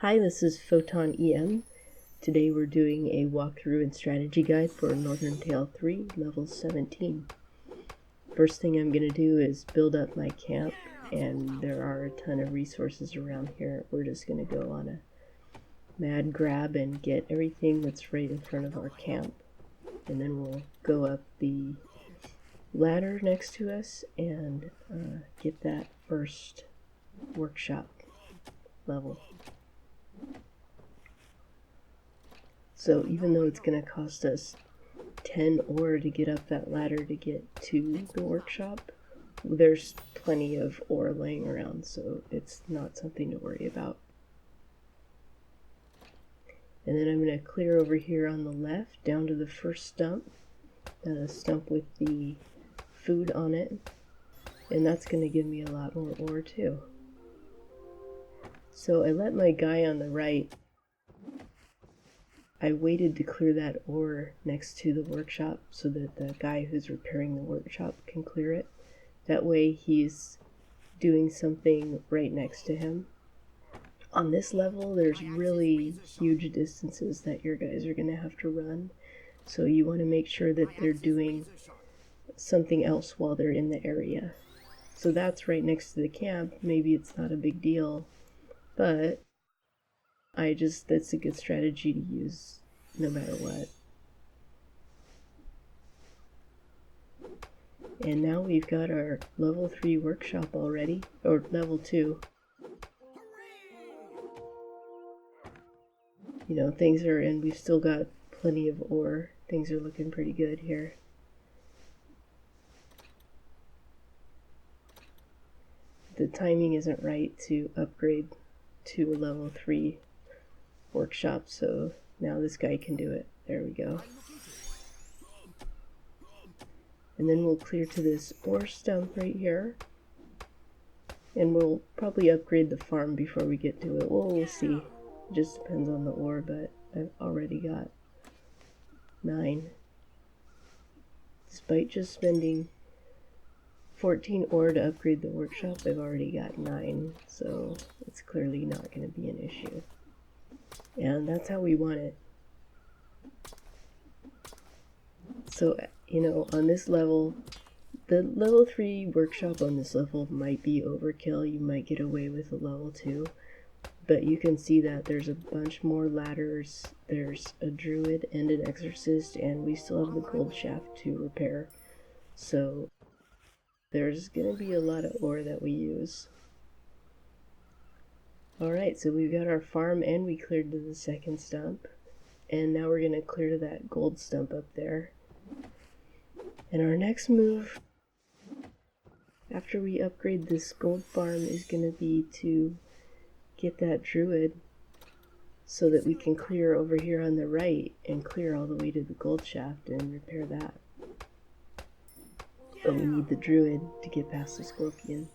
Hi, this is Photon EM. Today we're doing a walkthrough and strategy guide for Northern Tale 3, level 17. First thing I'm going to do is build up my camp, and there are a ton of resources around here. We're just going to go on a mad grab and get everything that's right in front of our camp. And then we'll go up the ladder next to us and get that first workshop level. So even though it's going to cost us 10 ore to get up that ladder to get to the workshop, there's plenty of ore laying around, so it's not something to worry about. And then I'm going to clear over here on the left down to the first stump, a stump with the food on it, and that's going to give me a lot more ore too. So I let my guy on the right, I waited to clear that ore next to the workshop so that the guy who's repairing the workshop can clear it. That way he's doing something right next to him. On this level, there's really huge distances that your guys are going to have to run. So you want to make sure that they're doing something else while they're in the area. So that's right next to the camp. Maybe it's not a big deal, but that's a good strategy to use no matter what. And now we've got our level 3 workshop already, or level 2. You know, we've still got plenty of ore. Things are looking pretty good here. The timing isn't right to upgrade to a level 3 workshop, so now this guy can do it. There we go. And then we'll clear to this ore stump right here. And we'll probably upgrade the farm before we get to it. Well, we'll see. It just depends on the ore, but I've already got 9. Despite just spending 14 ore to upgrade the workshop, I've already got 9, so it's clearly not going to be an issue. And that's how we want it. So, you know, on this level, the level 3 workshop on this level might be overkill. You might get away with a level 2. But you can see that there's a bunch more ladders, there's a druid and an exorcist, and we still have the gold shaft to repair. So there's going to be a lot of ore that we use. Alright, so we've got our farm and we cleared to the second stump. And now we're going to clear to that gold stump up there. And our next move, after we upgrade this gold farm, is going to be to get that druid so that we can clear over here on the right and clear all the way to the gold shaft and repair that. But we need the druid to get past the scorpion.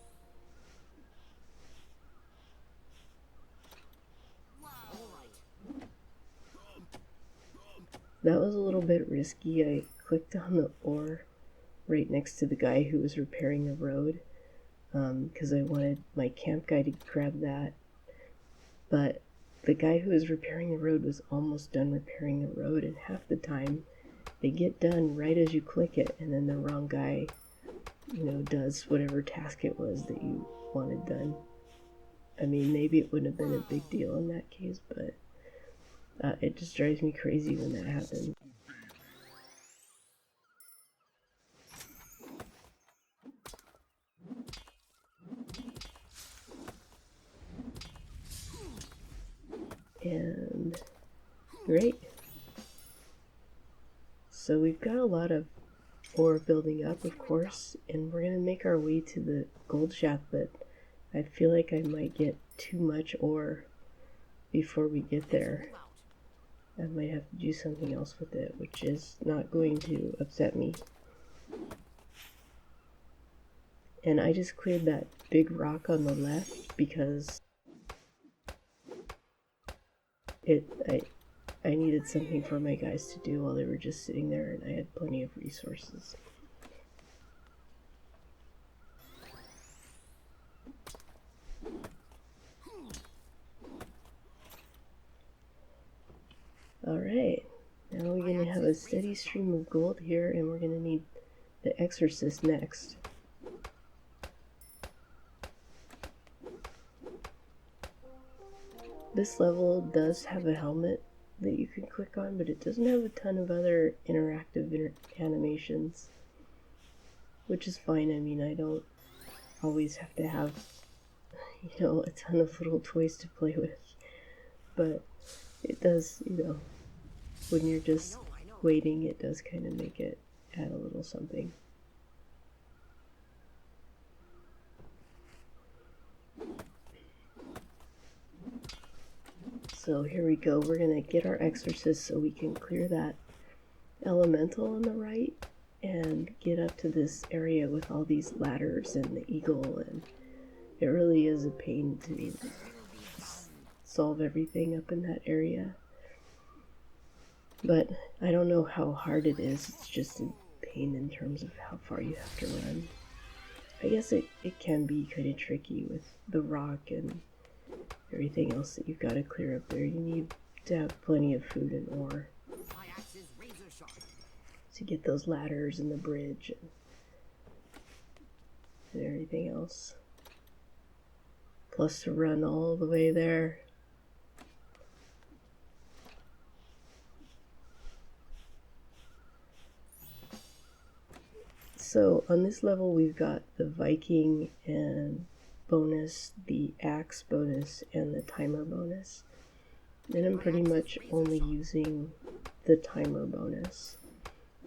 That was a little bit risky. I clicked on the ore right next to the guy who was repairing the road because I wanted my camp guy to grab that. But the guy who was repairing the road was almost done repairing the road, and half the time they get done right as you click it, and then the wrong guy, you know, does whatever task it was that you wanted done. I mean, maybe it wouldn't have been a big deal in that case, but it just drives me crazy when that happens. And great. So we've got a lot of ore building up, of course, and we're going to make our way to the gold shaft, but I feel like I might get too much ore before we get there. I might have to do something else with it, which is not going to upset me. And I just cleared that big rock on the left because I needed something for my guys to do while they were just sitting there, and I had plenty of resources. Alright, now we're going to have a steady stream of gold here, and we're going to need the Exorcist next. This level does have a helmet that you can click on, but it doesn't have a ton of other interactive animations, which is fine. I mean, I don't always have to have, you know, a ton of little toys to play with, but it does, you know, when you're just waiting, it does kind of make it add a little something. So here we go, we're gonna get our Exorcist so we can clear that elemental on the right and get up to this area with all these ladders and the eagle, and it really is a pain to solve everything up in that area. But I don't know how hard it is, it's just a pain in terms of how far you have to run. I guess it can be kind of tricky with the rock and everything else that you've got to clear up there. You need to have plenty of food and ore to get those ladders and the bridge and everything else. Plus to run all the way there. So on this level we've got the Viking and bonus, the axe bonus, and the timer bonus. And I'm pretty much only using the timer bonus.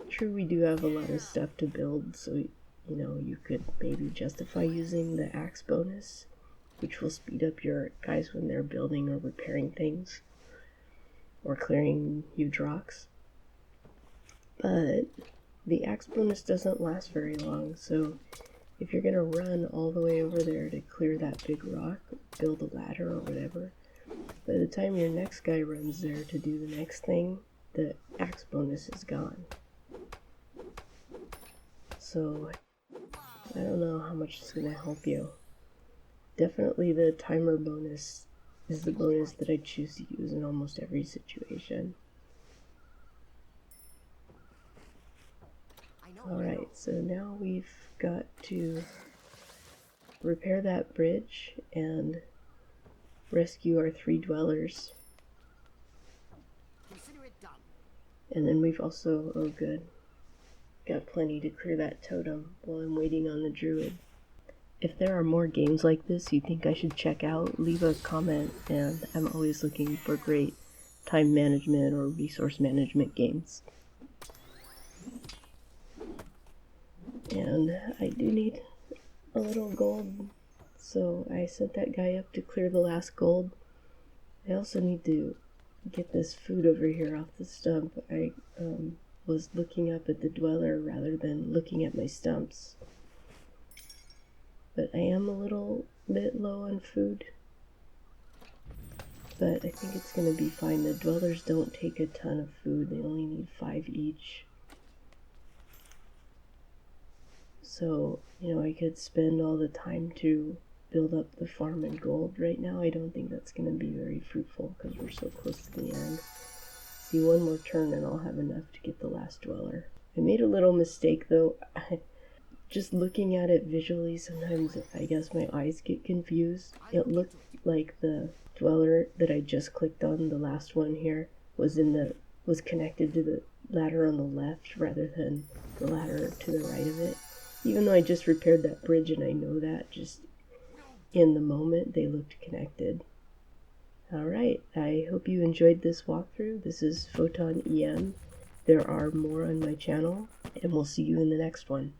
True, we do have a lot of stuff to build, so you know, you could maybe justify using the axe bonus, which will speed up your guys when they're building or repairing things or clearing huge rocks. But the axe bonus doesn't last very long, so if you're gonna run all the way over there to clear that big rock, build a ladder or whatever, by the time your next guy runs there to do the next thing, the axe bonus is gone. So I don't know how much it's gonna help you. Definitely the timer bonus is the bonus that I choose to use in almost every situation. Alright, so now we've got to repair that bridge and rescue our 3 dwellers. And then we've also, oh good, got plenty to clear that totem while I'm waiting on the druid. If there are more games like this you think I should check out, leave a comment, and I'm always looking for great time management or resource management games. And I do need a little gold, so I sent that guy up to clear the last gold. I also need to get this food over here off the stump. I was looking up at the dweller rather than looking at my stumps. But I am a little bit low on food. But I think it's going to be fine. The dwellers don't take a ton of food. They only need 5 each. So, you know, I could spend all the time to build up the farm in gold right now. I don't think that's going to be very fruitful because we're so close to the end. See, one more turn and I'll have enough to get the last dweller. I made a little mistake though. Just looking at it visually, sometimes I guess my eyes get confused. It looked like the dweller that I just clicked on, the last one here, was connected to the ladder on the left rather than the ladder to the right of it. Even though I just repaired that bridge and I know that, just in the moment they looked connected. Alright, I hope you enjoyed this walkthrough. This is Photon EM. There are more on my channel, and we'll see you in the next one.